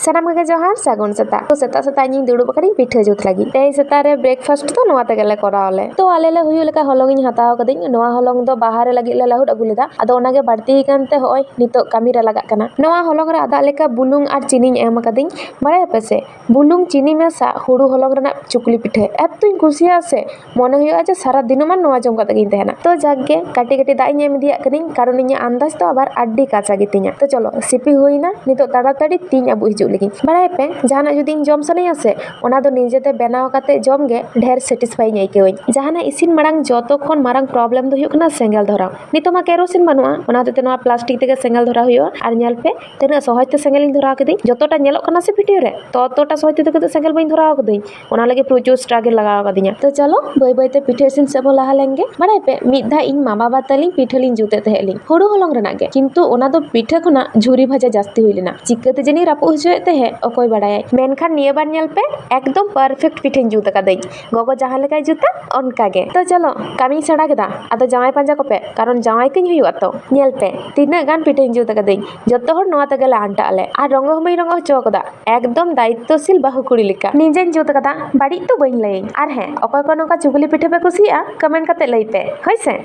सानाम के जोहार सागुन सेता तो सेता सेता इन दुड़ुब करी पिठे जुत लगी ते सेता रे ब्रेकफास्ट तो नोआ तेगेले करावले तो आलेले हुयु लेका हलंग इन हताव कदिन नोआ हलंग दो बाहर लगी ले लाहुड अगु लेदा अदो ओनागे बाड़ती कानते होय नितो कामी रे लागा कना नोआ हलंग रे आदा लेका बुलुंग आर चीनी एम कदिन बारे पेसे बुलुंग चीनी मेसा हुडु हलंग रेना चुकली पिठे एतुन खुशिया से मने हुयु आज सारा दिन मान नोआ जम कते गिन तेहना तो जागे काटी काटी दा इन एम दिया कदिन कारण इन अंदाज तो आबार अड्डी काचा गितिया तो चलो सिपी हुईना नितो ताड़ाताड़ी तीन अबु हिजु लगी बारे पे जहाना जुदी जम सने से ओना दो निजेते बनाव काते जम गे ढेर सेटिस्फाइंग आइकेवई जहाना इसिन मारंग जतो खन मारंग प्रॉब्लम दो हुयुकना सेंगल धराव नितो मा केरोसिन बनुआ ओना दते नोआ प्लास्टिक तेगे सेंगल धरा हुयो आर नेल पे तेना सहजते सेंगल धरा कदी जतोटा नेलोक कना से भिडियो रे ततोटा सहजते तेगे सेंगल बइन धराव कदी ओना लगे प्रचुर स्ट्रगल लगाव कदिया तो चलो बाय बायते पिठे सिन सेबो लहा लेंगे बारे पे मिद धा इन मामा बाताली पिठेलिन जुते तहेलिन हुडु हलंग रेना गे किंतु ओना दो पिठे खना झुरी भाजा जास्ती हुइलेना चिक्काते जनी रापु हजोए तेहे अकोय बाडाय मेनखान निये बार नेल पे एकदम परफेक्ट पिठेन जुत कादै गोगो जहां लेकाय जुता ओनका गे तो चलो कामी सेड़ा केदा आदो जावाय पांजा कोपे कारण जावाय तिन हुयु अतो नेल पे तिना गान पिठेन जुत कादै जतो हर नोआ तगेला आंटा आले आ रंग हमई रंग हचो कदा एकदम दायित्वशील बाहु कुड़ी लेका निजेन जुत कदा बाड़ी तो बइन लई आर हे अकोय को नोका चुगली पिठे पे कुसिया कमेंट काते लई पे होइसे।